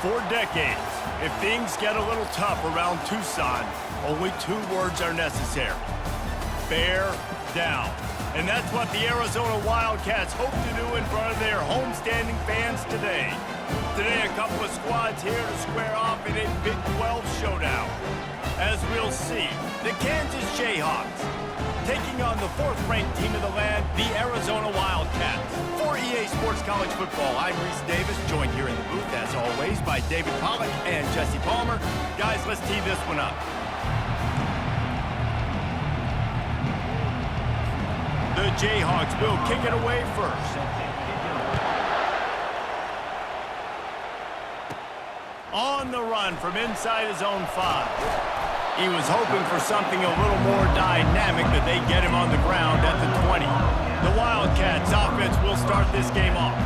For decades, if things get a little tough around Tucson, only 2 words are necessary. Bear down. And that's what the Arizona Wildcats hope to do in front of their homestanding fans today. Today, a couple of squads here to square off in a Big 12 showdown. As we'll see, the Kansas Jayhawks taking on the 4th-ranked team of the land, the Arizona Wildcats. For EA Sports College Football, I'm Reese Davis, joined here in the booth, as always, by David Pollack and Jesse Palmer. Guys, let's tee this one up. The Jayhawks will kick it away first. On the run from inside his own 5. He was hoping for something a little more dynamic, but they get him on the ground at the 20. The Wildcats offense will start this game off.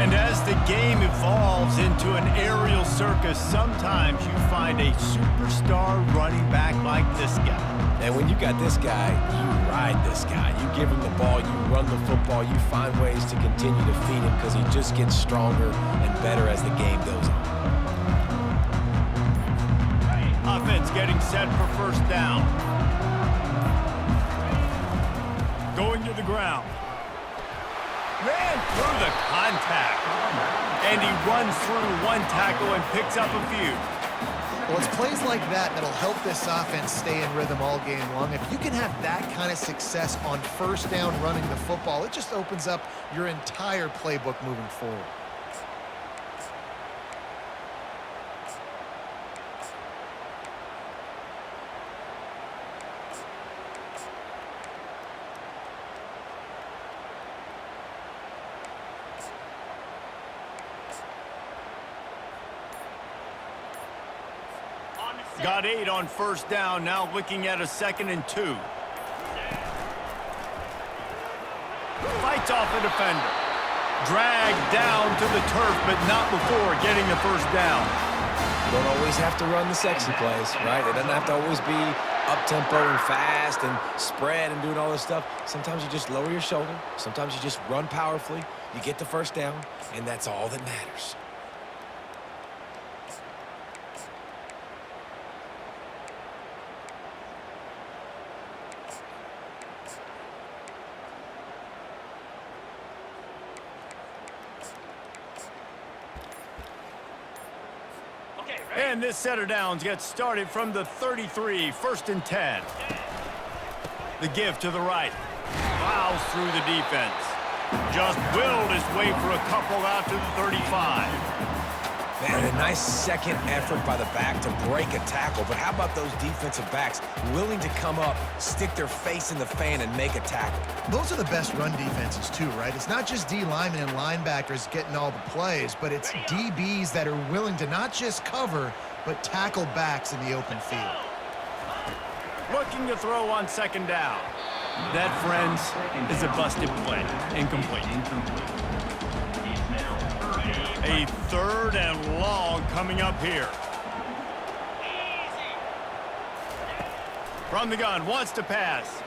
And as the game evolves into an aerial circus, sometimes you find a superstar running back like this guy. And when you got this guy, you ride this guy. You give him the ball, you run the football, you find ways to continue to feed him because he just gets stronger and better as the game goes on. Offense getting set for first down. Going to the ground. Ran through the contact. And he runs through one tackle and picks up a few. Well, it's plays like that that'll help this offense stay in rhythm all game long. If you can have that kind of success on first down running the football, it just opens up your entire playbook moving forward. Got 8 on first down, now looking at a 2nd and 2. Fights off the defender. Dragged down to the turf, but not before getting the first down. You don't always have to run the sexy plays, right? It doesn't have to always be up-tempo and fast and spread and doing all this stuff. Sometimes you just lower your shoulder. Sometimes you just run powerfully. You get the first down, and that's all that matters. And this set of downs gets started from the 33, 1st and 10. The give to the right. Plows through the defense. Just willed his way for a couple out to the 35. Man, a nice second effort by the back to break a tackle. But how about those defensive backs willing to come up, stick their face in the fan, and make a tackle? Those are the best run defenses too, right? It's not just D linemen and linebackers getting all the plays, but it's DBs that are willing to not just cover, but tackle backs in the open field. Looking to throw on 2nd down. That, friends, is a busted play. Incomplete. A 3rd and long coming up here. From the gun, wants to pass.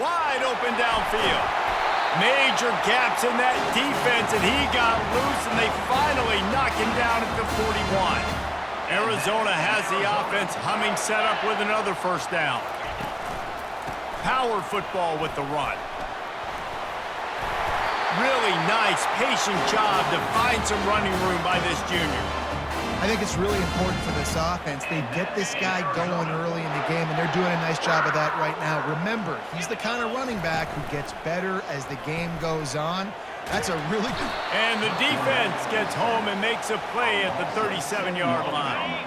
Wide open downfield. Major gaps in that defense, and he got loose, and they finally knock him down at the 41. Arizona has the offense humming, set up with another first down. Power football with the run. Really nice, patient job to find some running room by this junior. I think it's really important for this offense. They get this guy going early in the game, and they're doing a nice job of that right now. Remember, he's the kind of running back who gets better as the game goes on. That's a really good... And the defense gets home and makes a play at the 37-yard line.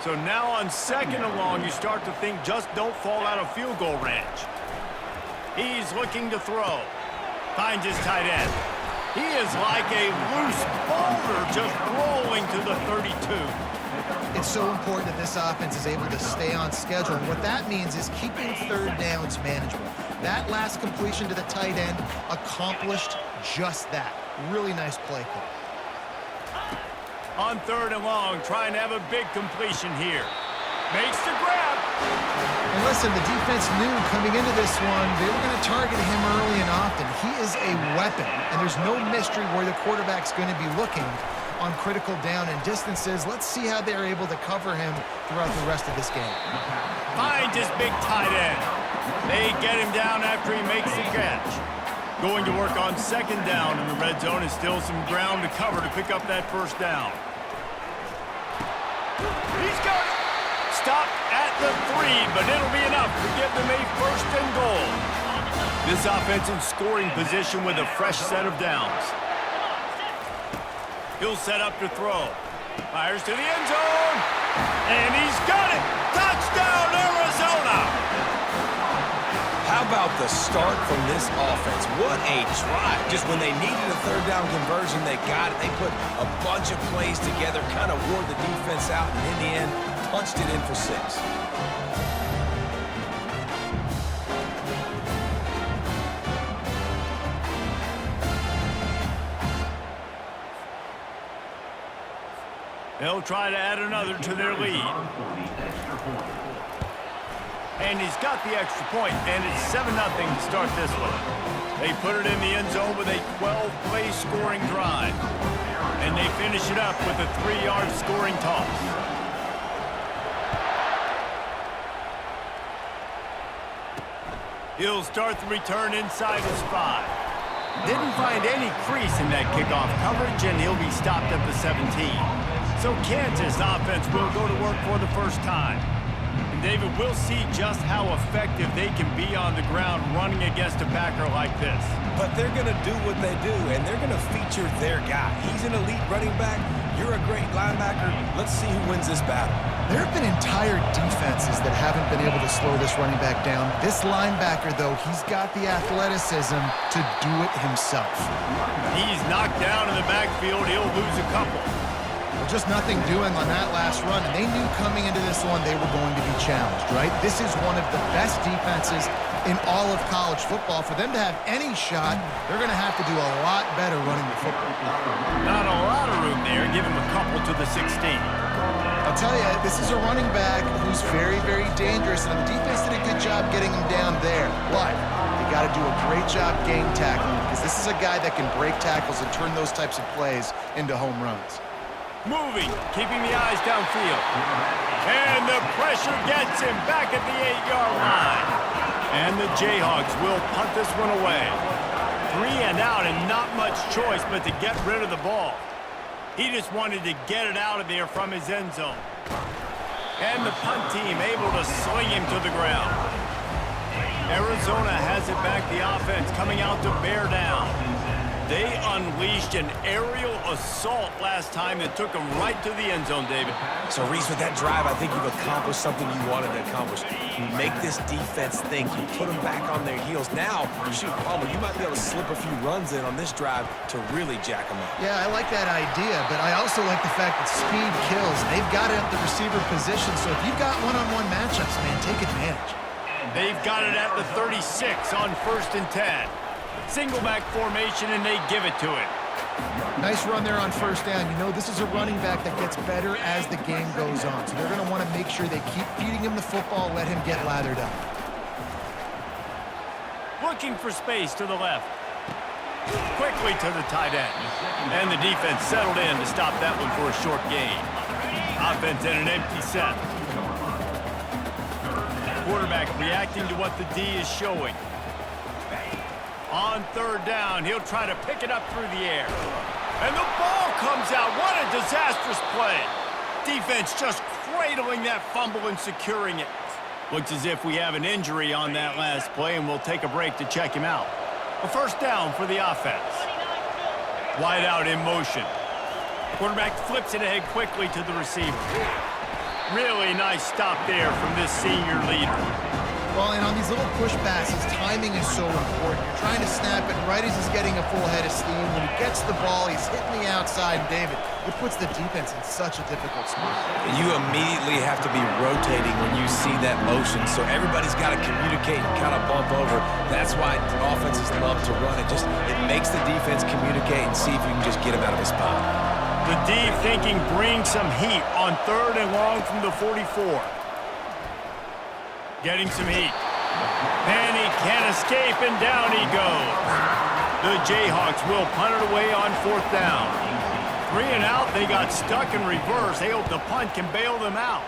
So now on 2nd and long, you start to think just don't fall out of field goal range. He's looking to throw. Finds his tight end. He is like a loose boulder just rolling to the 32. It's so important that this offense is able to stay on schedule. And what that means is keeping 3rd downs manageable. That last completion to the tight end accomplished just that. Really nice play call. On 3rd and long, trying to have a big completion here. Makes the grab. And listen, the defense knew coming into this one, they were going to target him early and often. He is a weapon, and there's no mystery where the quarterback's going to be looking on critical down and distances. Let's see how they're able to cover him throughout the rest of this game. Finds his big tight end. They get him down after he makes the catch. Going to work on second down in the red zone, and still some ground to cover to pick up that first down. He's got it. Stop at the 3, but it'll be enough to give them a first and goal. This offense in scoring position with a fresh set of downs. He'll set up to throw. Fires to the end zone. And he's got it. Touchdown, Arizona. How about the start from this offense? What a drive. Just when they needed a third down conversion, they got it. They put a bunch of plays together, kind of wore the defense out, and in the end, punched it in for 6. They'll try to add another to their lead. And he's got the extra point, and it's 7-0 to start this one. They put it in the end zone with a 12-play scoring drive. And they finish it up with a 3-yard scoring toss. He'll start the return inside his 5. Didn't find any crease in that kickoff coverage, and he'll be stopped at the 17. So Kansas offense will go to work for the first time. And David, we'll see just how effective they can be on the ground running against a backer like this. But they're going to do what they do, and they're going to feature their guy. He's an elite running back. You're a great linebacker. Let's see who wins this battle. There have been entire defenses that haven't been able to slow this running back down. This linebacker, though, he's got the athleticism to do it himself. He's knocked down in the backfield. He'll lose a couple. Well, just nothing doing on that last run, and they knew coming into this one they were going to be challenged, right? This is one of the best defenses in all of college football. For them to have any shot, they're going to have to do a lot better running the football. Not a lot of room there. Give him a couple to the 16. I'll tell you, this is a running back who's very, very dangerous, and the defense did a good job getting him down there. But they got to do a great job game tackling, because this is a guy that can break tackles and turn those types of plays into home runs. Moving, keeping the eyes downfield. And the pressure gets him back at the 8-yard line. And the Jayhawks will punt this one away. 3 and out, and not much choice but to get rid of the ball. He just wanted to get it out of there from his end zone. And the punt team able to sling him to the ground. Arizona has it back, the offense coming out to bear down. They unleashed an aerial assault last time that took them right to the end zone, David. So, Reese, with that drive, I think you've accomplished something you wanted to accomplish. You make this defense think. You put them back on their heels. Now, shoot, Palmer, you might be able to slip a few runs in on this drive to really jack them up. Yeah, I like that idea, but I also like the fact that speed kills. They've got it at the receiver position, so if you've got one-on-one matchups, man, take advantage. They've got it at the 36 on 1st and 10. Single back formation, and they give it to him. Nice run there on first down. You know, this is a running back that gets better as the game goes on. So they're going to want to make sure they keep feeding him the football, let him get lathered up. Looking for space to the left. Quickly to the tight end. And the defense settled in to stop that one for a short gain. Offense in an empty set. Quarterback reacting to what the D is showing. On 3rd down, he'll try to pick it up through the air. And the ball comes out. What a disastrous play. Defense just cradling that fumble and securing it. Looks as if we have an injury on that last play, and we'll take a break to check him out. A first down for the offense. Wide out in motion. Quarterback flips it ahead quickly to the receiver. Really nice stop there from this senior leader. Well, and on these little push passes, timing is so important. You're trying to snap it right as he's getting a full head of steam. When he gets the ball, he's hitting the outside. And David, it puts the defense in such a difficult spot. You immediately have to be rotating when you see that motion, so everybody's got to communicate and kind of bump over. That's why offenses love to run it. It makes the defense communicate and see if you can just get him out of his spot. The D thinking bring some heat on 3rd and long from the 44. Getting some heat. And he can't escape, and down he goes. The Jayhawks will punt it away on 4th down. 3 and out, they got stuck in reverse. They hope the punt can bail them out.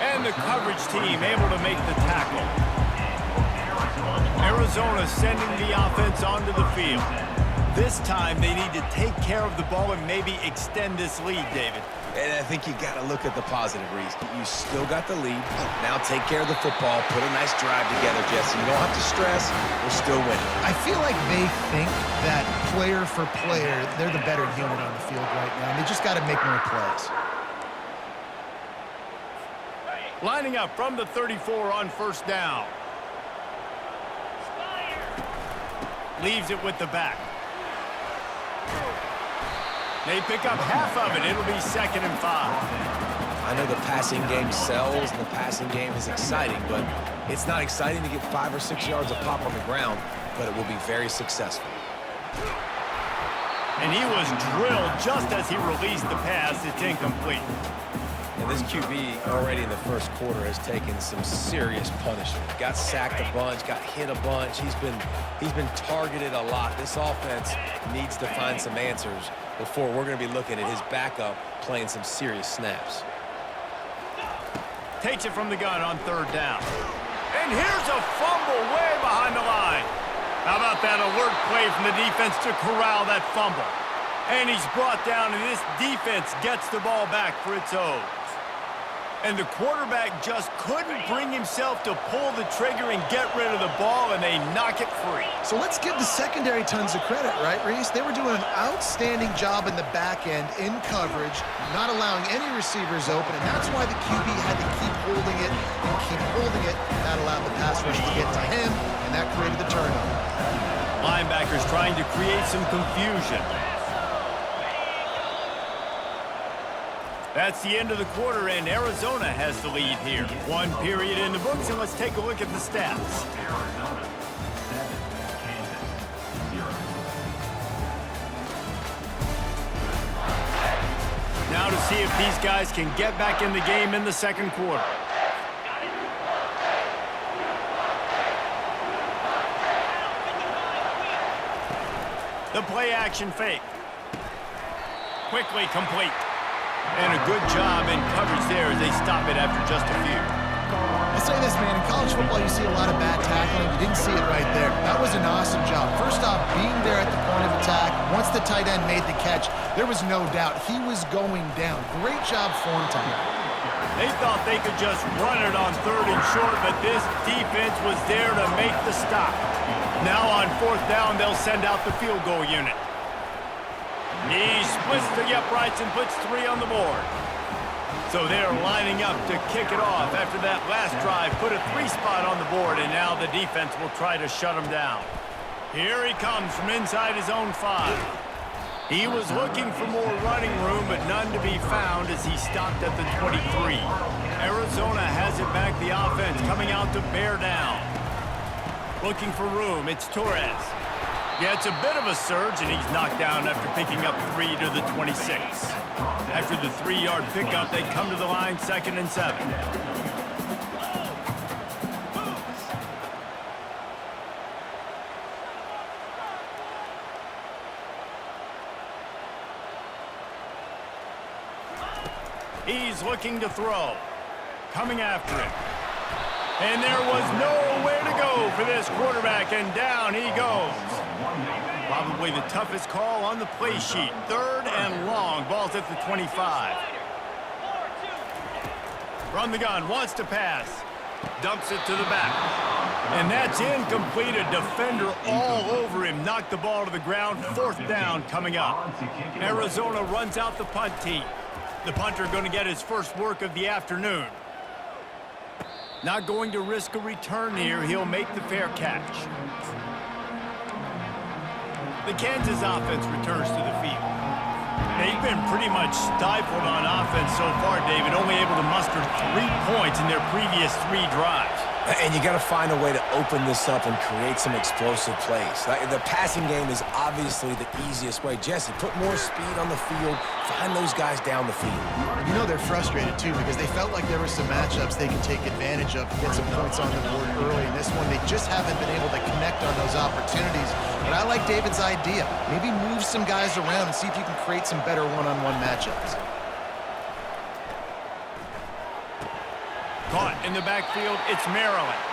And the coverage team able to make the tackle. Arizona sending the offense onto the field. This time they need to take care of the ball and maybe extend this lead, David. And I think you got to look at the positive, Reese. You still got the lead. Now take care of the football. Put a nice drive together, Jesse. You don't have to stress. We're still winning. I feel like they think that player for player, they're the better unit on the field right now. And they just got to make more plays. Lining up from the 34 on first down. Leaves it with the back. They pick up half of it. It'll be 2nd and 5. I know the passing game sells and the passing game is exciting, but it's not exciting to get 5 or 6 yards of pop on the ground, but it will be very successful. And he was drilled just as he released the pass. It's incomplete. And this QB already in the first quarter has taken some serious punishment. Got sacked a bunch, got hit a bunch. He's been targeted a lot. This offense needs to find some answers before we're going to be looking at his backup playing some serious snaps. Takes it from the gun on 3rd down. And here's a fumble way behind the line. How about that alert play from the defense to corral that fumble? And he's brought down, and this defense gets the ball back for its own. And the quarterback just couldn't bring himself to pull the trigger and get rid of the ball, and they knock it free. So let's give the secondary tons of credit, right, Reese? They were doing an outstanding job in the back end, in coverage, not allowing any receivers open, and that's why the QB had to keep holding it and keep holding it. That allowed the pass rush to get to him, and that created the turnover. Linebackers trying to create some confusion. That's the end of the quarter, and Arizona has the lead here. 1 period in the books, and let's take a look at the stats. Now to see if these guys can get back in the game in the second quarter. The play action fake. Quickly complete. And a good job in coverage there as they stop it after just a few. I'll say this, man. In college football, you see a lot of bad tackling. You didn't see it right there. That was an awesome job. First off, being there at the point of attack. Once the tight end made the catch, there was no doubt he was going down. Great job form time. They thought they could just run it on 3rd and short, but this defense was there to make the stop. Now on 4th down, they'll send out the field goal unit. He splits the uprights and puts 3 on the board. So they're lining up to kick it off after that last drive. Put a 3 spot on the board, and now the defense will try to shut him down. Here he comes from inside his own 5. He was looking for more running room, but none to be found as he stopped at the 23. Arizona has it back, the offense coming out to bear down. Looking for room, it's Torres. Yeah, it's a bit of a surge, and he's knocked down after picking up 3 to the 26. After the 3-yard pickup, they come to the line 2nd and 7. He's looking to throw. Coming after him. And there was nowhere to go for this quarterback, and down he goes. Probably the toughest call on the play sheet. 3rd and long. Ball's at the 25. Run the gun. Wants to pass. Dumps it to the back. And that's incomplete. A defender all over him. Knocked the ball to the ground. 4th down coming up. Arizona runs out the punt team. The punter going to get his first work of the afternoon. Not going to risk a return here. He'll make the fair catch. The Kansas offense returns to the field. They've been pretty much stifled on offense so far, David, only able to muster 3 points in their previous 3 drives. And you got to find a way to open this up and create some explosive plays. The passing game is obviously the easiest way. Jesse, put more speed on the field. Find those guys down the field. You know they're frustrated, too, because they felt like there were some matchups they could take advantage of to get some points on the board early. And this one. They just haven't been able to connect on those opportunities. But I like David's idea. Maybe move some guys around and see if you can create some better one-on-one matchups. Caught in the backfield, it's Maryland.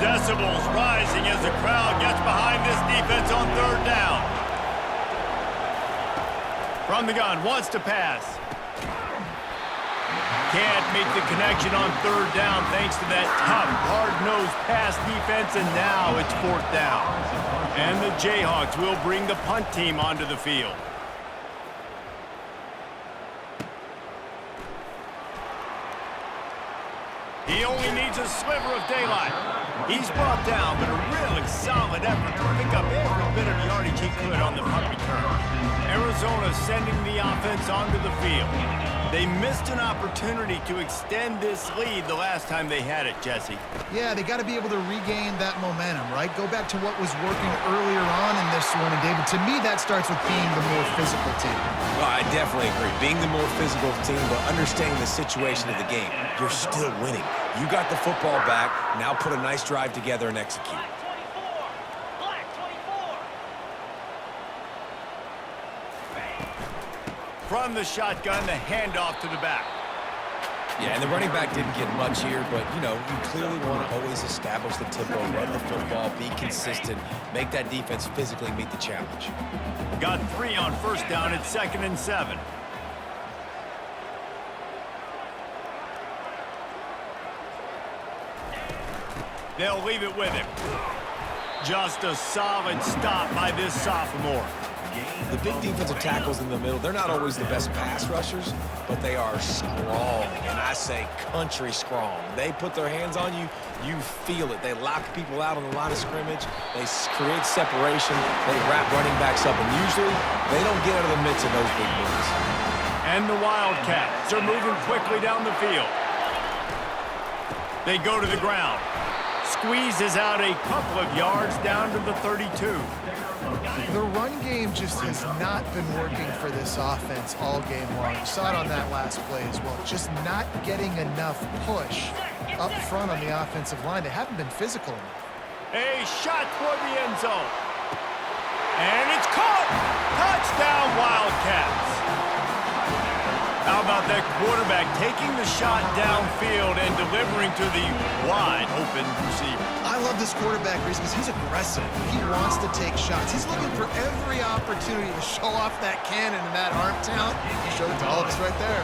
Decibels rising as the crowd gets behind this defense on third down. From the gun, wants to pass. Can't make the connection on third down thanks to that tough, hard-nosed pass defense, and now it's fourth down. And the Jayhawks will bring the punt team onto the field. He only needs a sliver of daylight. He's brought down, but a really solid effort to pick up every bit of yardage he could on the punt return. Arizona sending the offense onto the field. They missed an opportunity to extend this lead the last time they had it, Jesse. Yeah, they got to be able to regain that momentum, right? Go back to what was working earlier on in this one. And, David, to me, that starts with being the more physical team. Well, I definitely agree. Being the more physical team, but understanding the situation of the game. You're still winning. You got the football back. Now put a nice drive together and execute. From the shotgun, the handoff to the back. Yeah, and the running back didn't get much here, but, you know, you clearly want to always establish the tempo, run the football, be consistent, make that defense physically meet the challenge. Got 3 on first down at 2nd and 7. They'll leave it with him. Just a solid stop by this sophomore. The big defensive tackles in the middle, they're not always the best pass rushers, but they are strong, and I say country strong. They put their hands on you, you feel it. They lock people out on the line of scrimmage. They create separation. They wrap running backs up, and usually they don't get out of the midst of those big moves. And the Wildcats are moving quickly down the field. They go to the ground. Squeezes out a couple of yards down to the 32. The run game just has not been working for this offense all game long. You saw it on that last play as well. Just not getting enough push up front on the offensive line. They haven't been physical enough. A shot toward the end zone. And it's caught! Touchdown, Wildcats! How about that quarterback taking the shot downfield and delivering to the wide-open receiver? I love this quarterback, Reese, because he's aggressive. He wants to take shots. He's looking for every opportunity to show off that cannon and that arm talent. He showed it to all of us right there.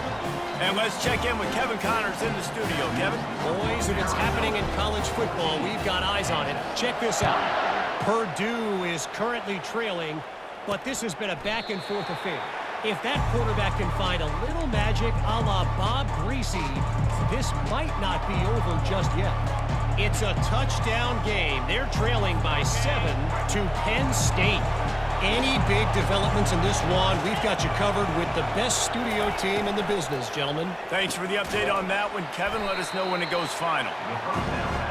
And let's check in with Kevin Connors in the studio. Kevin? Boys, if it's happening in college football, we've got eyes on it. Check this out. Purdue is currently trailing, but this has been a back-and-forth affair. If that quarterback can find a little magic a la Bob Greasy, this might not be over just yet. It's a touchdown game. They're trailing by 7 to Penn State. Any big developments in this one, we've got you covered with the best studio team in the business, gentlemen. Thanks for the update on that one, Kevin. Let us know when it goes final.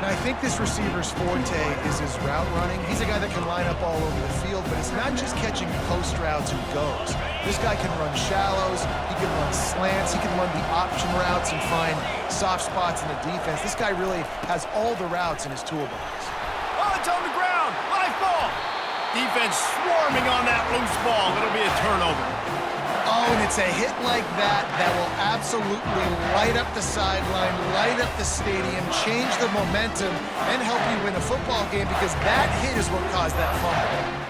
And I think this receiver's forte is his route running. He's a guy that can line up all over the field, but it's not just catching post routes and goes. This guy can run shallows, he can run slants, he can run the option routes and find soft spots in the defense. This guy really has all the routes in his toolbox. Oh, it's on the ground. Live ball. Defense swarming on that loose ball. It'll be a turnover. Oh, and it's a hit like that that will absolutely light up the sideline, light up the stadium, change the momentum, and help you win a football game because that hit is what caused that fumble.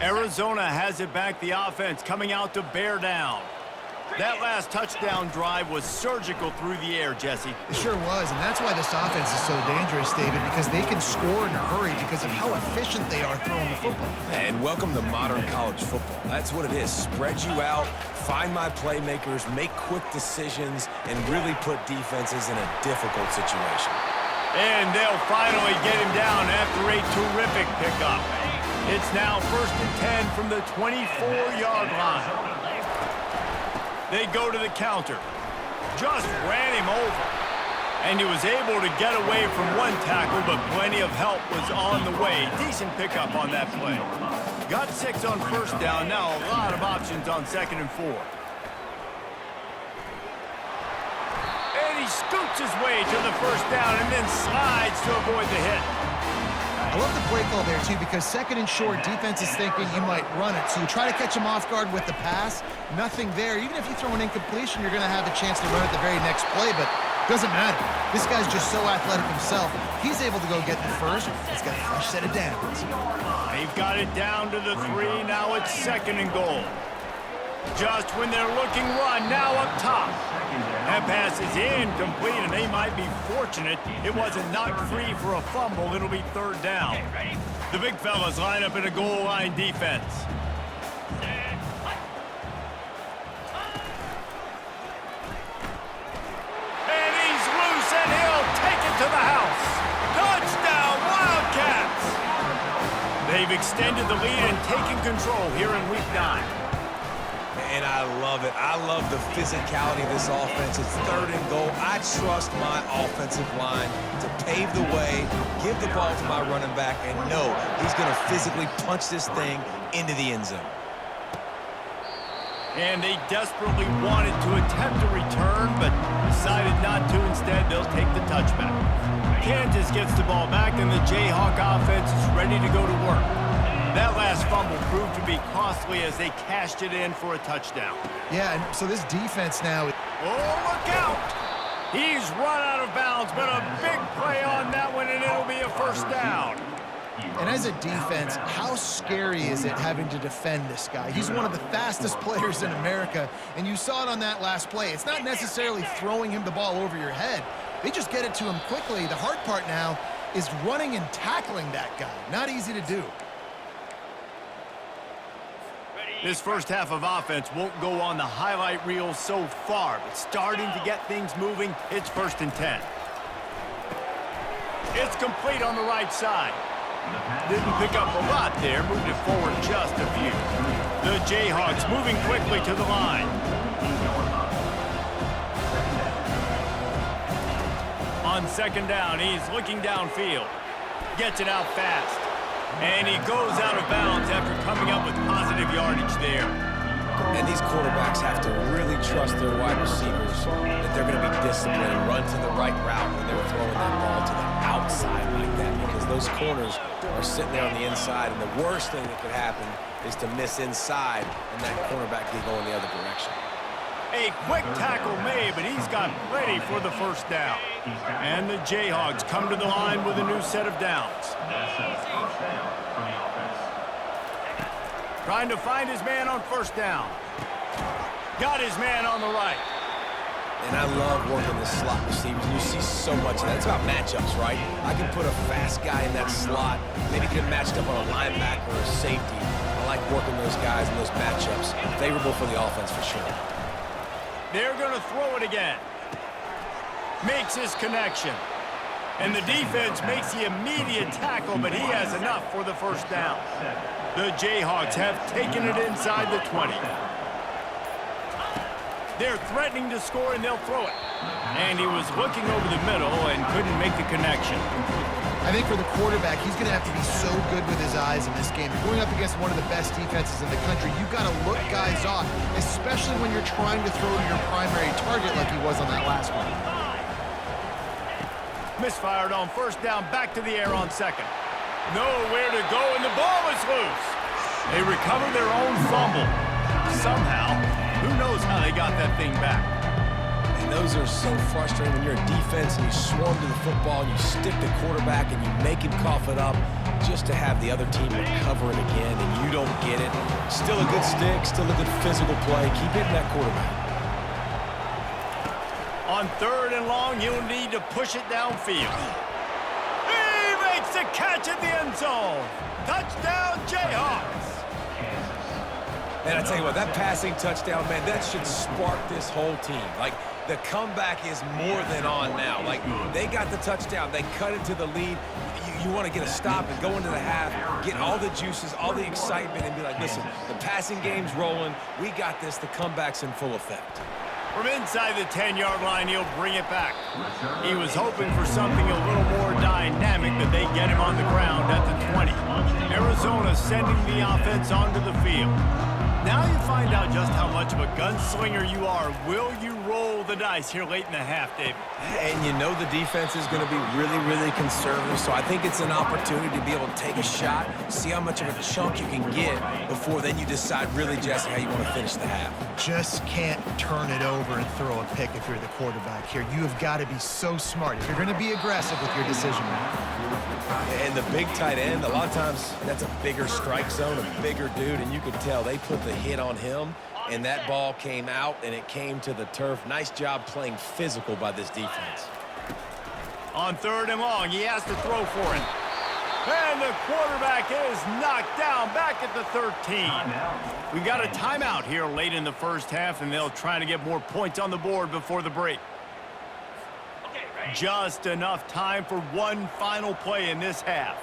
Arizona has it back. The offense coming out to bear down. That last touchdown drive was surgical through the air, Jesse. It sure was, and that's why this offense is so dangerous, David, because they can score in a hurry because of how efficient they are throwing the football. And welcome to modern college football. That's what it is. Spread you out, find my playmakers, make quick decisions, and really put defenses in a difficult situation. And they'll finally get him down after a terrific pickup. It's now 1st and 10 from the 24-yard line. They go to the counter. Just ran him over. And he was able to get away from one tackle, but plenty of help was on the way. Decent pickup on that play. Got 6 on first down. Now a lot of options on 2nd and 4. And he scoots his way to the first down and then slides to avoid the hit. I love the play call there, too, because 2nd and short, defense is thinking you might run it. So you try to catch him off guard with the pass. Nothing there. Even if you throw an incompletion, you're going to have a chance to run it the very next play, but doesn't matter. This guy's just so athletic himself. He's able to go get the first. He's got a fresh set of downs. They've got it down to the 3. Now it's 2nd and goal. Just when they're looking run, now up top. That pass is incomplete, and they might be fortunate it wasn't knocked free for a fumble. It'll be 3rd down. The big fellas line up in a goal line defense. And he's loose, and he'll take it to the house. Touchdown, Wildcats! They've extended the lead and taken control here in Week 9. And I love it. I love the physicality of this offense. It's 3rd and goal. I trust my offensive line to pave the way, give the ball to my running back, and know he's going to physically punch this thing into the end zone. And they desperately wanted to attempt a return, but decided not to. Instead, they'll take the touchback. Kansas gets the ball back, and the Jayhawk offense is ready to go to work. That last fumble proved to be costly as they cashed it in for a touchdown. Yeah, and so this defense now... Oh, look out! He's run out of bounds, but a big play on that one, and it'll be a first down. And as a defense, how scary is it having to defend this guy? He's one of the fastest players in America, and you saw it on that last play. It's not necessarily throwing him the ball over your head. They just get it to him quickly. The hard part now is running and tackling that guy. Not easy to do. This first half of offense won't go on the highlight reel so far, but starting to get things moving, it's 1st and 10. It's complete on the right side. Didn't pick up a lot there, moved it forward just a few. The Jayhawks moving quickly to the line. On 2nd down, he's looking downfield. Gets it out fast. And he goes out of bounds after coming up with positive yardage there. And these quarterbacks have to really trust their wide receivers that they're going to be disciplined and run to the right route when they're throwing that ball to the outside like that, because those corners are sitting there on the inside, and the worst thing that could happen is to miss inside and that cornerback get going the other direction. A quick tackle made, but he's got plenty for the first down. And the Jayhawks come to the line with a new set of downs. Trying to find his man on first down. Got his man on the right. And I love working the slot receivers, and you see so much of that. It's about matchups, right? I can put a fast guy in that slot, maybe get him matched up on a linebacker or a safety. I like working those guys in those matchups. Favorable for the offense for sure. They're going to throw it again. Makes his connection. And the defense makes the immediate tackle, but he has enough for the first down. The Jayhawks have taken it inside the 20. They're threatening to score, and they'll throw it. And he was looking over the middle and couldn't make the connection. I think for the quarterback, he's going to have to be so good with his eyes in this game. You're going up against one of the best defenses in the country. You've got to look guys off, especially when you're trying to throw to your primary target like he was on that last one. Misfired on first down, back to the air on second. Nowhere to go, and the ball is loose. They recovered their own fumble. Somehow, who knows how they got that thing back. And those are so frustrating when you're a defense and you swarm to the football and you stick the quarterback and you make him cough it up just to have the other team recover it again and you don't get it. Still a good stick, still a good physical play. Keep hitting that quarterback. On 3rd and long, you'll need to push it downfield. He makes the catch at the end zone. Touchdown, Jayhawks. And I tell you what, that passing touchdown, man, that should spark this whole team. Like, the comeback is more than on now. Like, they got the touchdown. They cut into the lead. You want to get a stop and go into the half, get all the juices, all the excitement, and be like, listen, the passing game's rolling. We got this. The comeback's in full effect. From inside the 10-yard line, he'll bring it back. He was hoping for something a little more dynamic, but they get him on the ground at the 20. Arizona sending the offense onto the field. Now you find out just how much of a gunslinger you are. Will you roll the dice here late in the half, David? And you know the defense is going to be really, really conservative, so I think it's an opportunity to be able to take a shot, see how much of a chunk you can get before then you decide really, Jesse, how you want to finish the half. Just can't turn it over and throw a pick if you're the quarterback here. You have got to be so smart if you're going to be aggressive with your decision making. And the big tight end, a lot of times that's a bigger strike zone, a bigger dude, and you could tell they put the hit on him, and that ball came out, and it came to the turf. Nice job playing physical by this defense. On 3rd and long, he has to throw for it. And the quarterback is knocked down back at the 13. We got a timeout here late in the first half, and they'll try to get more points on the board before the break. Just enough time for one final play in this half.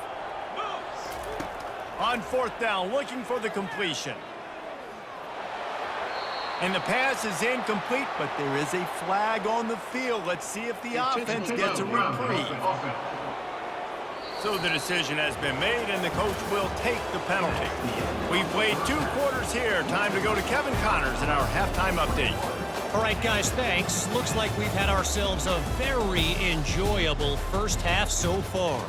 On 4th down, looking for the completion. And the pass is incomplete, but there is a flag on the field. Let's see if the offense gets a reprieve. So the decision has been made, and the coach will take the penalty. We've played 2 quarters here. Time to go to Kevin Connors in our halftime update. All right, guys, thanks. Looks like we've had ourselves a very enjoyable first half so far.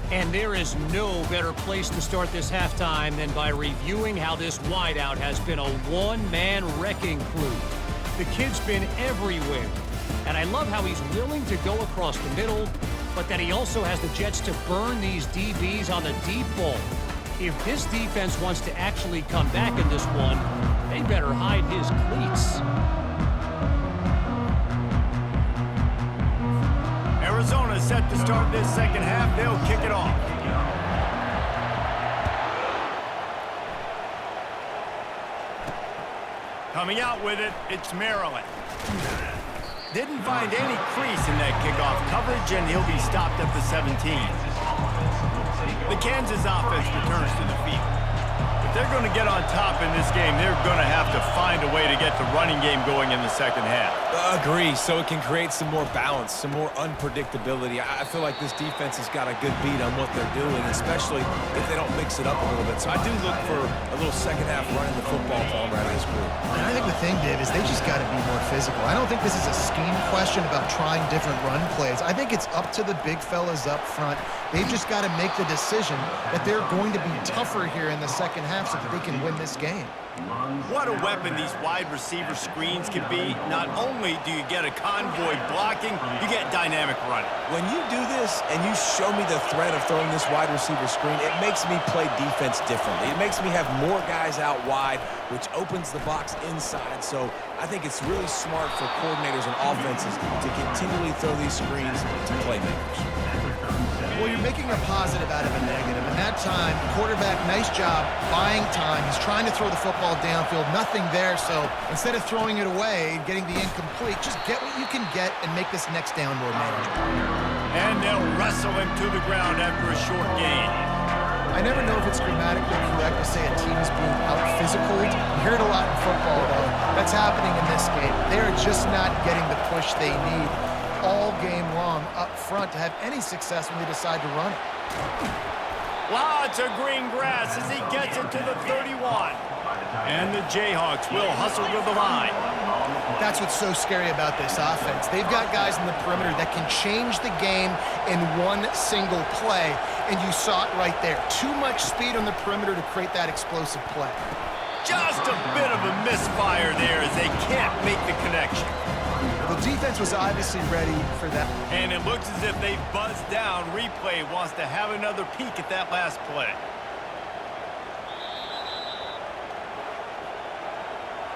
And there is no better place to start this halftime than by reviewing how this wideout has been a one-man wrecking crew. The kid's been everywhere. And I love how he's willing to go across the middle, but that he also has the jets to burn these DBs on the deep ball. If this defense wants to actually come back in this one, they better hide his cleats. Arizona set to start this second half. They'll kick it off. Coming out with it, it's Maryland. Didn't find any crease in that kickoff coverage, and he'll be stopped at the 17. The Kansas offense returns to the field. If they're going to get on top in this game, they're going to have to find a way to get the running game going in the second half. Agree, so it can create some more balance, some more unpredictability. I feel like this defense has got a good beat on what they're doing, especially if they don't mix it up a little bit. So I do look for a little second half running the football from right of this group. And I think the thing, Dave, is they just got to be more physical. I don't think this is a scheme question about trying different run plays. I think it's up to the big fellas up front. They've just got to make the decision that they're going to be tougher here in the second half so that they can win this game. What a weapon these wide receiver screens can be. Not only do you get a convoy blocking, you get dynamic running. When you do this and you show me the threat of throwing this wide receiver screen, it makes me play defense differently. It makes me have more guys out wide, which opens the box inside. So I think it's really smart for coordinators and offenses to continually throw these screens to playmakers. Well, you're making a positive out of a negative. And that time, quarterback, nice job buying time. He's trying to throw the football downfield. Nothing there, so instead of throwing it away, getting the incomplete, just get what you can get and make this next down more manageable. And they'll wrestle him to the ground after a short gain. I never know if it's grammatically correct to say a team is being out-physicaled. You hear it a lot in football, though. That's happening in this game. They are just not getting the push they need all game long up front to have any success when they decide to run it. Lots of green grass as he gets it to the 31. And the Jayhawks will hustle to the line. That's what's so scary about this offense. They've got guys in the perimeter that can change the game in one single play, and you saw it right there. Too much speed on the perimeter to create that explosive play. Just a bit of a misfire there as they can't make the connection. The defense was obviously ready for that. And it looks as if they buzzed down. Replay wants to have another peek at that last play.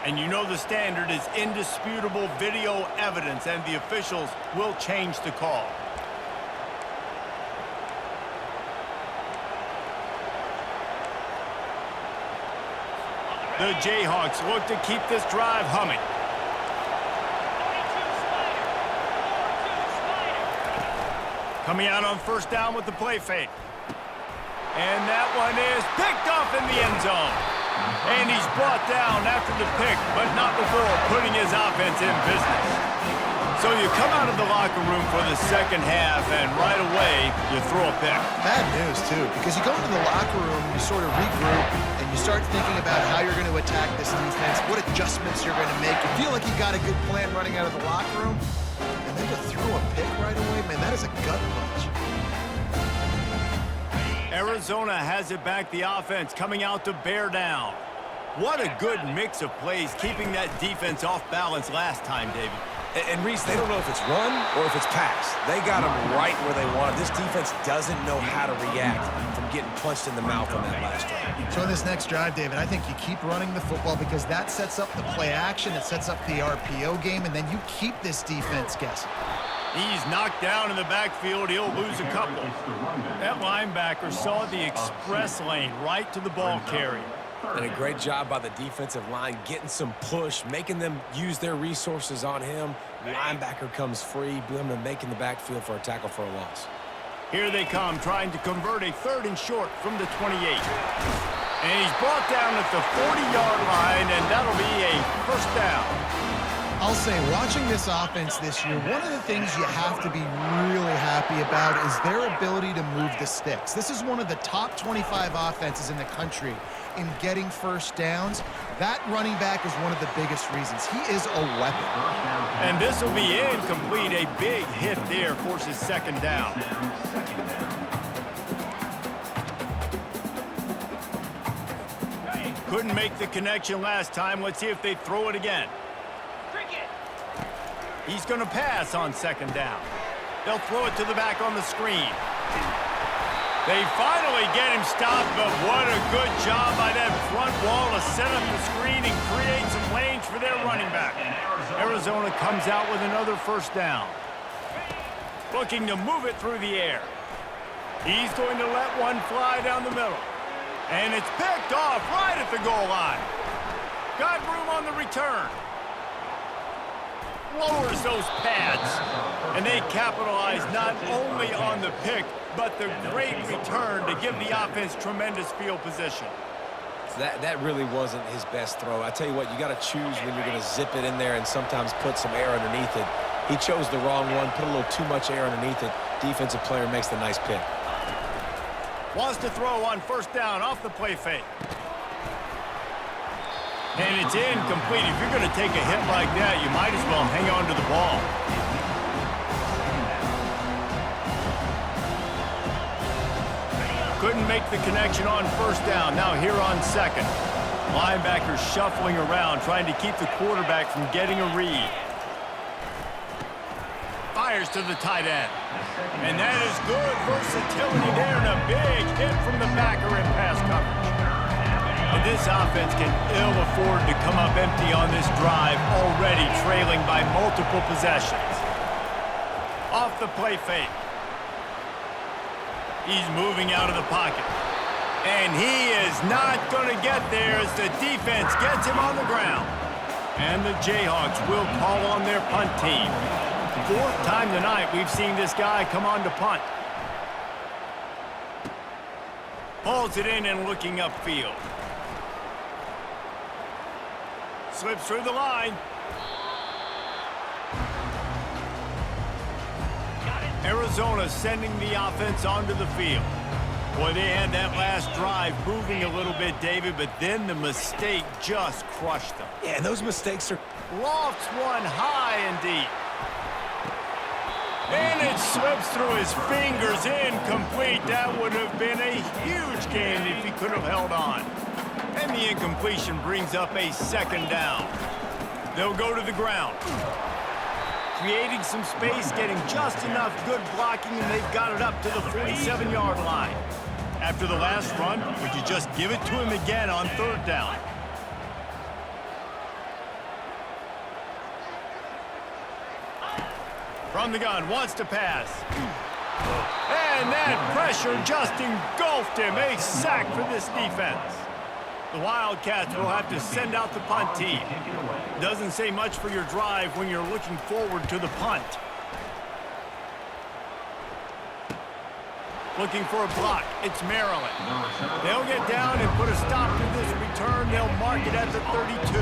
And you know the standard is indisputable video evidence, and the officials will change the call. The Jayhawks look to keep this drive humming. Coming out on first down with the play fake. And that one is picked off in the end zone. And he's brought down after the pick, but not before putting his offense in business. So you come out of the locker room for the second half, and right away, you throw a pick. Bad news, too, because you go into the locker room, you sort of regroup, and you start thinking about how you're going to attack this defense, what adjustments you're going to make. You feel like you got a good plan running out of the locker room, and then to throw a pick right away, man, that is a gut punch. Arizona has it back, the offense coming out to bear down. What a good mix of plays, keeping that defense off balance last time, David. And Reese, they don't know if it's run or if it's pass. They got them right where they want it. This defense doesn't know how to react from getting punched in the mouth on that last drive. So in this next drive, David, I think you keep running the football because that sets up the play action, it sets up the RPO game, and then you keep this defense guessing. He's knocked down in the backfield. He'll lose a couple. That linebacker saw the express lane right to the ball carrier. And a great job by the defensive line getting some push, making them use their resources on him. Linebacker comes free, Blum making the backfield for a tackle for a loss. Here they come, trying to convert a 3rd and short from the 28. And he's brought down at the 40-yard line, and that'll be a first down. I'll say, watching this offense this year, one of the things you have to be really happy about is their ability to move the sticks. This is one of the top 25 offenses in the country in getting first downs. That running back is one of the biggest reasons. He is a weapon. And this will be incomplete. A big hit there forces 2nd down. Couldn't make the connection last time. Let's see if they throw it again. He's going to pass on 2nd down. They'll throw it to the back on the screen. They finally get him stopped, but what a good job by that front wall to set up the screen and create some lanes for their running back. Arizona comes out with another 1st down. Looking to move it through the air. He's going to let one fly down the middle. And it's picked off right at the goal line. Got room on the return. Lowers those pads, and they capitalize not only on the pick, but the great return to give the offense tremendous field position. That really wasn't his best throw. I tell you what, you got to choose when you're going to zip it in there and sometimes put some air underneath it. He chose the wrong one, put a little too much air underneath it. Defensive player makes the nice pick. Wants to throw on 1st down off the play fake. And it's incomplete. If you're going to take a hit like that, you might as well hang on to the ball. Couldn't make the connection on 1st down. Now here on 2nd. Linebackers shuffling around, trying to keep the quarterback from getting a read. Fires to the tight end. And that is good versatility there, and a big hit from the backer in pass coverage. And this offense can ill afford to come up empty on this drive, already trailing by multiple possessions. Off the play fake. He's moving out of the pocket. And he is not going to get there as the defense gets him on the ground. And the Jayhawks will call on their punt team. 4th time tonight we've seen this guy come on to punt. Pulls it in and looking upfield. Slips through the line. Arizona sending the offense onto the field. Boy, they had that last drive moving a little bit, David, but then the mistake just crushed them. Yeah, those mistakes are... Lofts one high and deep. And it slips through his fingers, incomplete. That would have been a huge gain if he could have held on. And the incompletion brings up a 2nd down. They'll go to the ground. Creating some space, getting just enough good blocking, and they've got it up to the 47-yard line. After the last run, would you just give it to him again on 3rd down? From the gun, wants to pass. And that pressure just engulfed him. A sack for this defense. The Wildcats will have to send out the punt team. Doesn't say much for your drive when you're looking forward to the punt. Looking for a block. It's Maryland. They'll get down and put a stop to this return. They'll mark it at the 32.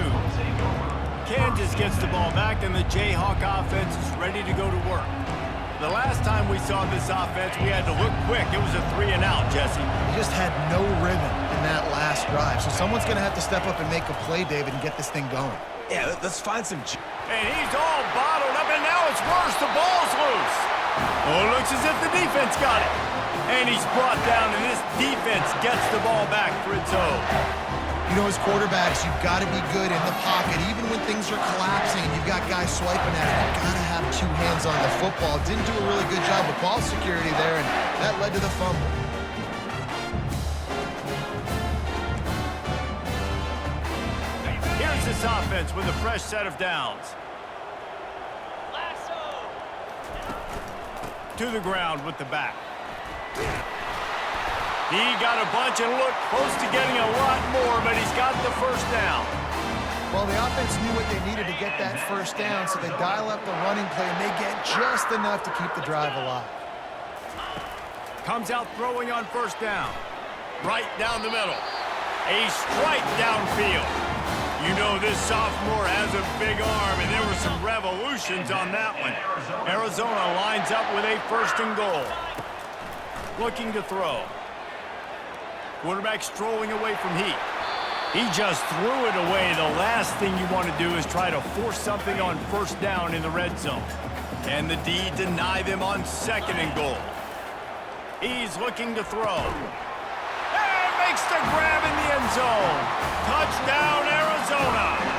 Kansas gets the ball back, and the Jayhawk offense is ready to go to work. The last time we saw this offense, we had to look quick. It was a 3-and-out, Jesse. They just had no rhythm in that last drive. So someone's going to have to step up and make a play, David, and get this thing going. Yeah, let's find some... And he's all bottled up, and now it's worse. The ball's loose. Oh, it looks as if the defense got it. And he's brought down, and this defense gets the ball back for its own. You know, as quarterbacks, you've got to be good in the pocket. Even when things are collapsing and you've got guys swiping at it, you've got to have two hands on the football. Didn't do a really good job with ball security there, and that led to the fumble. Here's this offense with a fresh set of downs. To the ground with the back. He got a bunch and looked close to getting a lot more, but he's got the first down. Well, the offense knew what they needed to get that first down, so they dial up the running play, and they get just enough to keep the drive alive. Comes out throwing on first down. Right down the middle. A strike downfield. You know this sophomore has a big arm, and there were some revolutions on that one. Arizona lines up with a first and goal. Looking to throw. Quarterback strolling away from heat. He just threw it away. The last thing you want to do is try to force something on first down in the red zone. And the D deny them on second and goal. He's looking to throw. And makes the grab in the end zone. Touchdown, Arizona.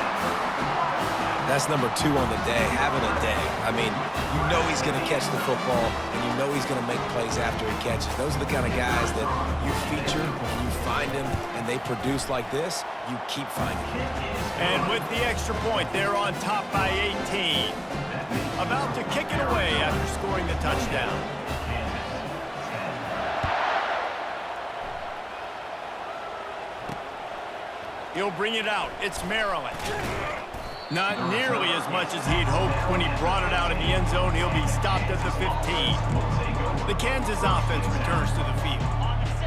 That's number 2 on the day, having a day. I mean, you know he's going to catch the football, and you know he's going to make plays after he catches. Those are the kind of guys that you feature, you find him, and they produce like this, you keep finding him. And with the extra point, they're on top by 18. About to kick it away after scoring the touchdown. He'll bring it out. It's Maryland. Not nearly as much as he'd hoped when he brought it out in the end zone. He'll be stopped at the 15. The Kansas offense returns to the field.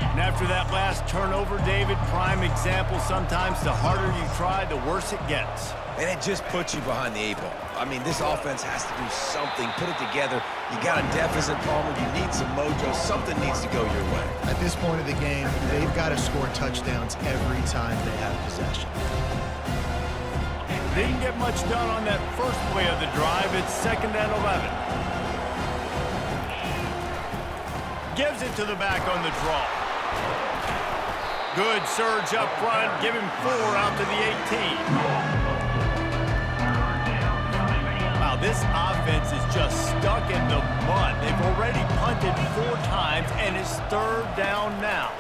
And after that last turnover, David, prime example, sometimes the harder you try, the worse it gets. And it just puts you behind the 8 ball. I mean, this offense has to do something, put it together. You got a deficit, Palmer. You need some mojo. Something needs to go your way. At this point of the game, they've got to score touchdowns every time they have possession. Didn't get much done on that first play of the drive. It's 2nd and 11. Gives it to the back on the draw. Good surge up front. Give him 4 out to the 18. Wow, this offense is just stuck in the mud. They've already punted 4 times, and it's 3rd down now.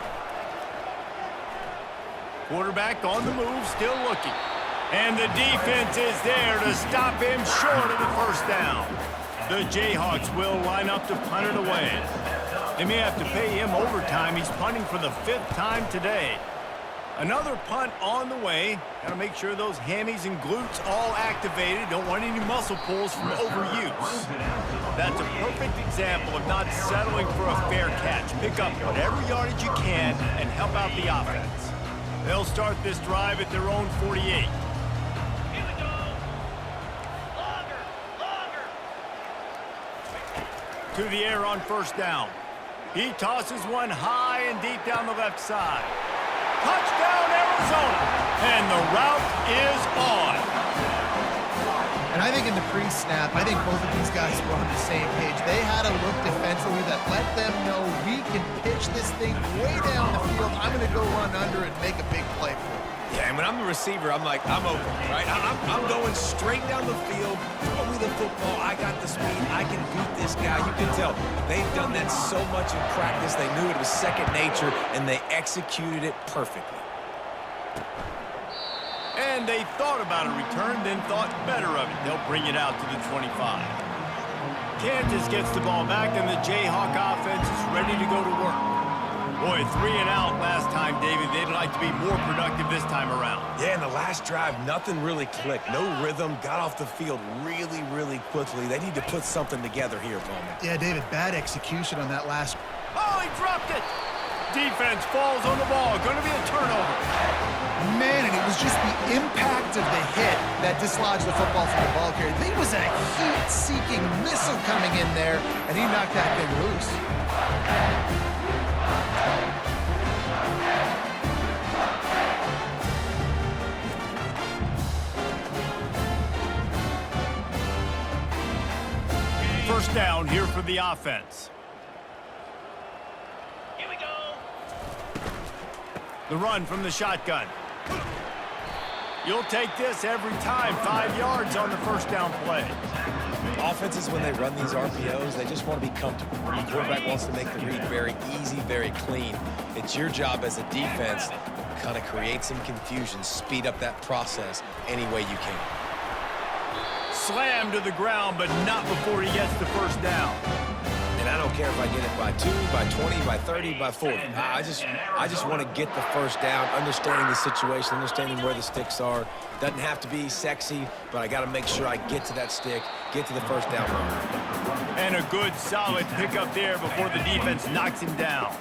Quarterback on the move, still looking. And the defense is there to stop him short of the first down. The Jayhawks will line up to punt it away. They may have to pay him overtime. He's punting for the 5th time today. Another punt on the way. Got to make sure those hammies and glutes all activated. Don't want any muscle pulls from overuse. That's a perfect example of not settling for a fair catch. Pick up whatever yardage you can and help out the offense. They'll start this drive at their own 48. To the air on first down. He tosses one high and deep down the left side. Touchdown, Arizona! And the route is on. And I think in the pre-snap, I think both of these guys were on the same page. They had a look defensively that let them know we can pitch this thing way down the field. I'm going to go run under it and make a big play for it. Yeah, and when I'm the receiver, I'm like, I'm open, right? I'm going straight down the field, throw me the football, I got the speed, I can beat this guy. You can tell they've done that so much in practice, they knew it was second nature, and they executed it perfectly. And they thought about a return, then thought better of it. They'll bring it out to the 25. Kansas gets the ball back, and the Jayhawk offense is ready to go to work. Boy, 3 and out last time, David. They'd like to be more productive this time around. Yeah, in the last drive, nothing really clicked. No rhythm, got off the field really, really quickly. They need to put something together here, Coleman. Yeah, David, bad execution on that last. Oh, he dropped it! Defense falls on the ball. Going to be a turnover. Man, and it was just the impact of the hit that dislodged the football from the ball carrier. There was a heat-seeking missile coming in there, and he knocked that thing loose. First down here for the offense. Here we go. The run from the shotgun. You'll take this every time. 5 yards on the first down play. Offenses, when they run these RPOs, they just want to be comfortable. The quarterback wants to make the read very easy, very clean. It's your job as a defense to kind of create some confusion, speed up that process any way you can. Slammed to the ground, but not before he gets the first down. And I don't care if I get it by 2, by 20, by 30, by 40. I just want to get the first down, understanding the situation, understanding where the sticks are. Doesn't have to be sexy, but I got to make sure I get to that stick, get to the first down run. And a good, solid pickup there before the defense knocks him down.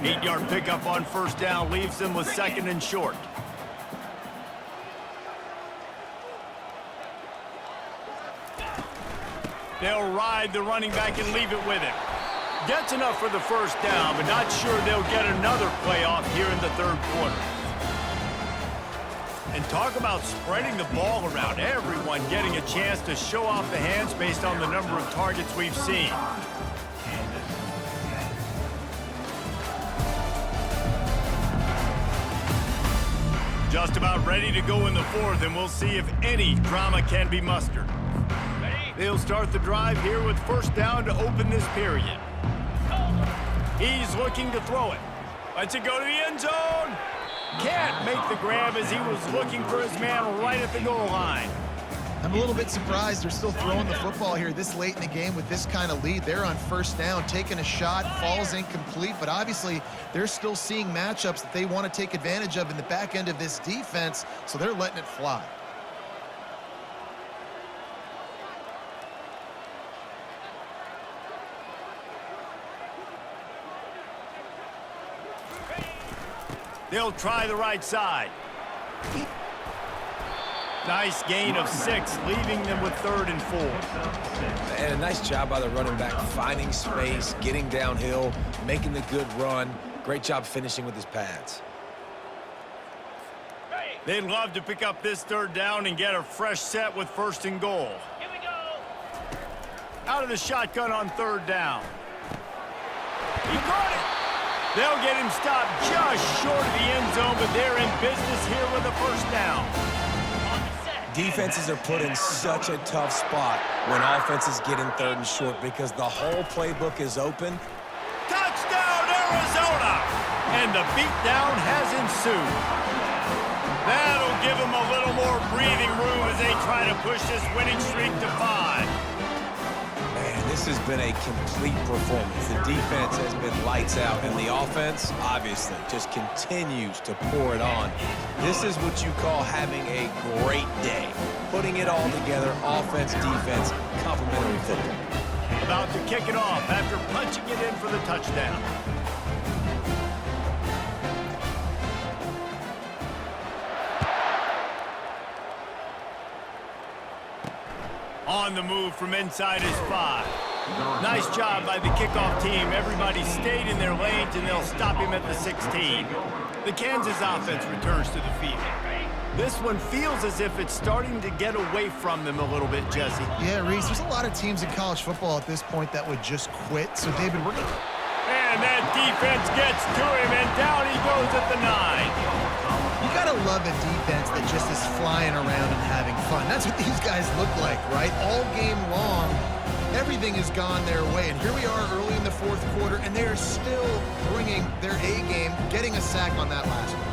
8-yard pickup on first down leaves them with 2nd and short. They'll ride the running back and leave it with him. Gets enough for the first down, but not sure they'll get another playoff here in the 3rd quarter. And talk about spreading the ball around. Everyone getting a chance to show off the hands based on the number of targets we've seen. Just about ready to go in the 4th, and we'll see if any drama can be mustered. They'll start the drive here with first down to open this period. He's looking to throw it. Lets it go to the end zone. Can't make the grab as he was looking for his man right at the goal line. I'm a little bit surprised they're still throwing the football here this late in the game with this kind of lead. They're on first down, taking a shot, falls incomplete, but obviously they're still seeing matchups that they want to take advantage of in the back end of this defense, so they're letting it fly. They'll try the right side. Nice gain of 6, leaving them with 3rd and 4. And a nice job by the running back, finding space, getting downhill, making the good run. Great job finishing with his pads. They'd love to pick up this 3rd down and get a fresh set with 1st and goal. Here we go. Out of the shotgun on 3rd down. He caught it. They'll get him stopped just short of the end zone, but they're in business here with a first down. Defenses are put in such a tough spot when offenses get in 3rd and short because the whole playbook is open. Touchdown, Arizona! And the beatdown has ensued. That'll give them a little more breathing room as they try to push this winning streak to 5. Man, this has been a complete performance. The defense has been lights out, and the offense, obviously, just continues to pour it on. This is what you call having a great day. Putting it all together, offense, defense, complementary football. About to kick it off after punching it in for the touchdown. On the move from inside his 5. Nice job by the kickoff team. Everybody stayed in their lanes, and they'll stop him at the 16. The Kansas offense returns to the field. This one feels as if it's starting to get away from them a little bit, Jesse. Yeah, Reese, there's a lot of teams in college football at this point that would just quit. So, David, we're going to... And that defense gets to him, and down he goes at the 9. You gotta love a defense that just is flying around and having fun. That's what these guys look like, right? All game long, everything has gone their way. And here we are early in the 4th quarter, and they are still bringing their A game, getting a sack on that last one.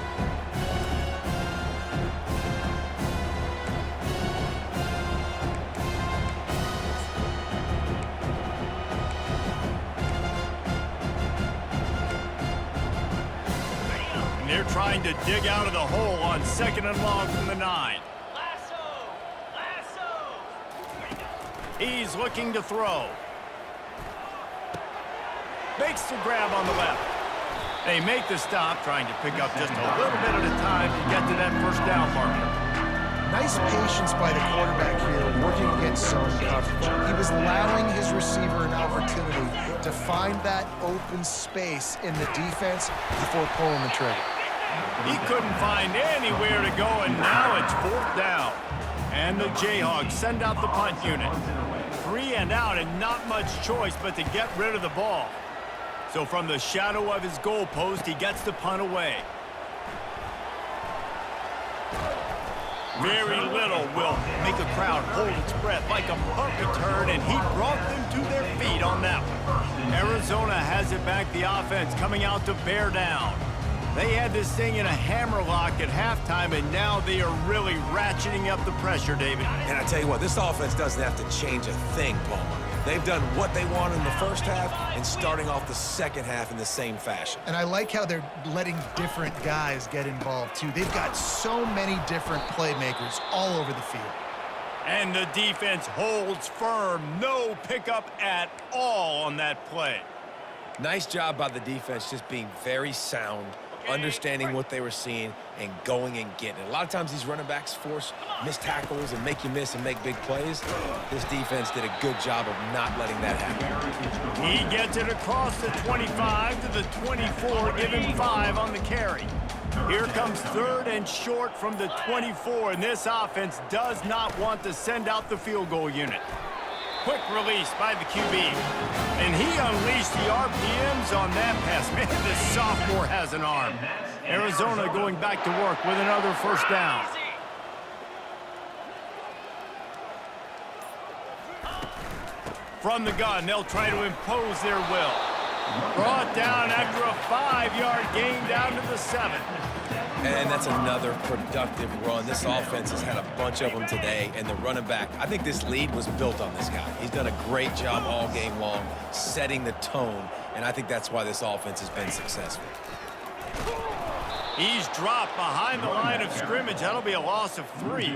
they're trying to dig out of the hole on 2nd and long from the 9. He's looking to throw. Makes the grab on the left. They make the stop, trying to pick up just a little bit at a time to get to that first down marker. Nice patience by the quarterback here, working against zone coverage. He was allowing his receiver an opportunity to find that open space in the defense before pulling the trigger. He couldn't find anywhere to go, and now it's 4th down. And the Jayhawks send out the punt unit. 3 and out, and not much choice but to get rid of the ball. So from the shadow of his goalpost, he gets the punt away. Very little will make a crowd hold its breath like a punt return, and he brought them to their feet on that one. Arizona has it back, the offense coming out to bear down. They had this thing in a hammerlock at halftime, and now they are really ratcheting up the pressure, David. And I tell you what, this offense doesn't have to change a thing, Palmer. They've done what they wanted in the first half and starting off the second half in the same fashion. And I like how they're letting different guys get involved, too. They've got so many different playmakers all over the field. And the defense holds firm. No pickup at all on that play. Nice job by the defense just being very sound, understanding what they were seeing, and going and getting it. A lot of times these running backs force missed tackles and make you miss and make big plays. This defense did a good job of not letting that happen. He gets it across the 25 to the 24, giving 5 on the carry. Here comes 3rd and short from the 24, and this offense does not want to send out the field goal unit. Quick release by the QB. And he unleashed the RPMs on that pass. Man, this sophomore has an arm. Arizona going back to work with another first down. From the gun, they'll try to impose their will. Brought down after a 5-yard gain down to the 7. And that's another productive run. This offense has had a bunch of them today, and the running back, I think this lead was built on this guy. He's done a great job all game long, setting the tone, and I think that's why this offense has been successful. He's dropped behind the line of scrimmage. That'll be a loss of 3.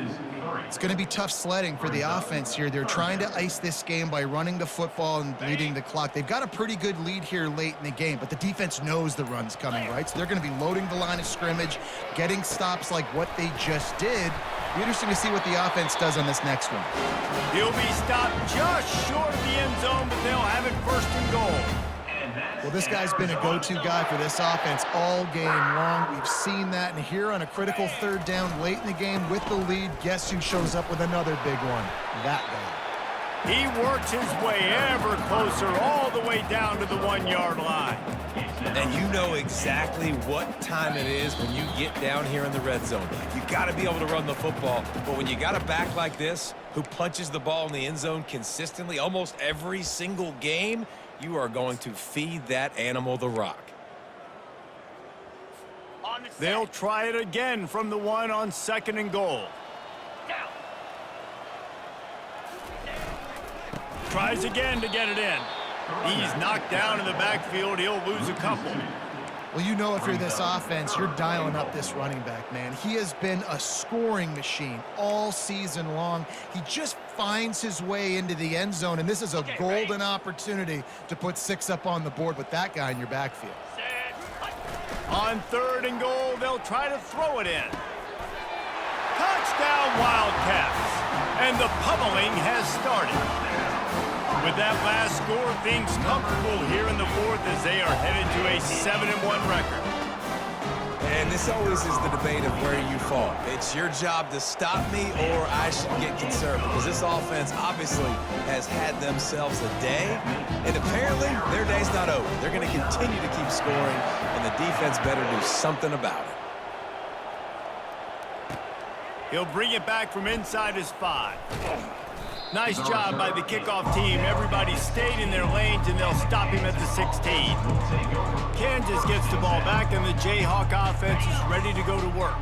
It's going to be tough sledding for the offense here. They're trying to ice this game by running the football and bleeding the clock. They've got a pretty good lead here late in the game, but the defense knows the run's coming, right? So they're going to be loading the line of scrimmage, getting stops like what they just did. It'll be interesting to see what the offense does on this next one. He'll be stopped just short of the end zone, but they'll have it 1st and goal. Well, this guy's been a go-to guy for this offense all game long. We've seen that, and here on a critical 3rd down late in the game with the lead, guess who shows up with another big one? That guy. He works his way ever closer all the way down to the 1-yard line. And you know exactly what time it is when you get down here in the red zone. You got to be able to run the football, but when you got a back like this who punches the ball in the end zone consistently almost every single game, you are going to feed that animal the rock. They'll try it again from the 1 on 2nd and goal. Tries again to get it in. He's knocked down in the backfield. He'll lose a couple. Well, you know if you're this offense, you're dialing up this running back, man. He has been a scoring machine all season long. He just finds his way into the end zone, and this is a golden opportunity to put 6 up on the board with that guy in your backfield. On 3rd and goal, they'll try to throw it in. Touchdown, Wildcats. And the pummeling has started. With that last score, things comfortable here in the 4th as they are headed to a 7-1 record. And this always is the debate of where you fall. It's your job to stop me or I should get concerned, because this offense obviously has had themselves a day, and apparently their day's not over. They're going to continue to keep scoring, and the defense better do something about it. He'll bring it back from inside his 5. Nice job by the kickoff team. Everybody stayed in their lanes, and they'll stop him at the 16. Kansas gets the ball back, and the Jayhawk offense is ready to go to work.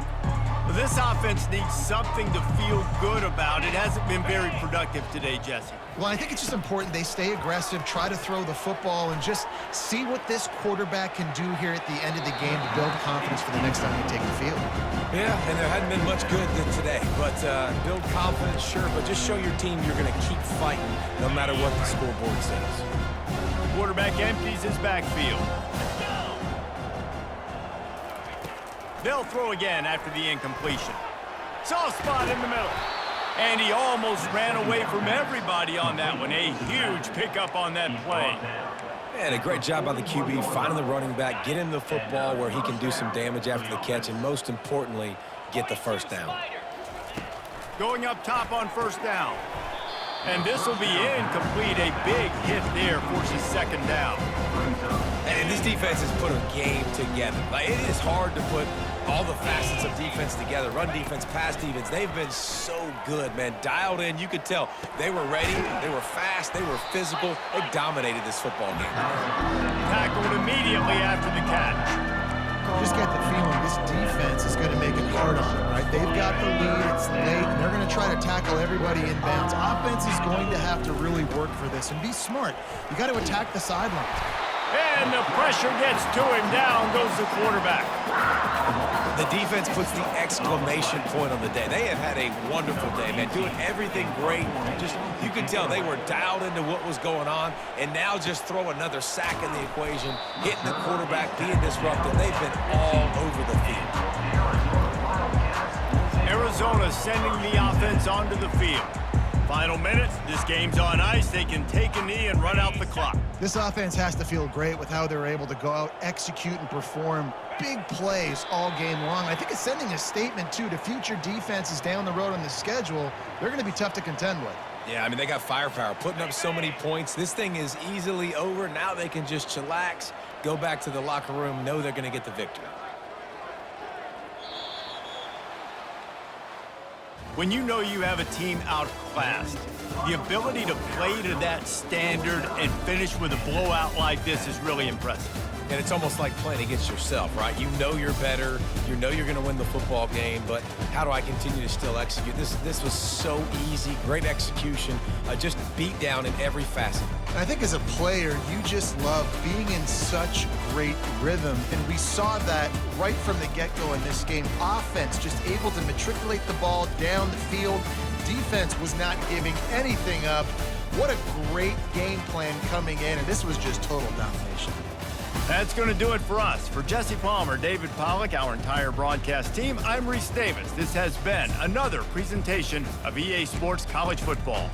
This offense needs something to feel good about. It hasn't been very productive today, Jesse. Well, I think it's just important they stay aggressive, try to throw the football, and just see what this quarterback can do here at the end of the game to build confidence for the next time they take the field. Yeah, and there hadn't been much good today. But build confidence, sure, but just show your team you're going to keep fighting no matter what the scoreboard says. Quarterback empties his backfield. They'll throw again after the incompletion. Soft spot in the middle. And he almost ran away from everybody on that one. A huge pickup on that play. And a great job by the QB, finding the running back, get him the football where he can do some damage after the catch, and most importantly, get the first down. Going up top on first down. And this will be incomplete. A big hit there forces second down. And this defense has put a game together. Like, it is hard to put all the facets of defense together. Run defense, pass defense. They've been so good, man. Dialed in. You could tell they were ready. They were fast. They were physical. They dominated this football game. Tackled immediately after the catch. Just get the feeling this defense is going to make it hard on them, right? They've got the lead. It's late, and they're going to try to tackle everybody inbounds. Offense is going to have to really work for this and be smart. You got to attack the sidelines. And the pressure gets to him. Down goes the quarterback. The defense puts the exclamation point on the day. They have had a wonderful day, man, doing everything great. Just, you could tell they were dialed into what was going on, and now just throw another sack in the equation, hitting the quarterback, being disruptive. They've been all over the field. Arizona sending the offense onto the field. Final minutes, this game's on ice. They can take a knee and run out the clock. This offense has to feel great with how they're able to go out, execute, and perform big plays all game long. I think it's sending a statement, too, to future defenses down the road on the schedule. They're going to be tough to contend with. Yeah, I mean, they got firepower, putting up so many points. This thing is easily over. Now they can just chillax, go back to the locker room, know they're going to get the victory. When you know you have a team outclassed, the ability to play to that standard and finish with a blowout like this is really impressive. And it's almost like playing against yourself, right? You know you're better. You know you're going to win the football game, but how do I continue to still execute? This was so easy, great execution, just beat down in every facet. And I think as a player, you just love being in such great rhythm, and we saw that right from the get-go in this game. Offense just able to matriculate the ball down the field. Defense was not giving anything up. What a great game plan coming in, and this was just total domination. That's going to do it for us. For Jesse Palmer, David Pollack, our entire broadcast team, I'm Reese Davis. This has been another presentation of EA Sports College Football.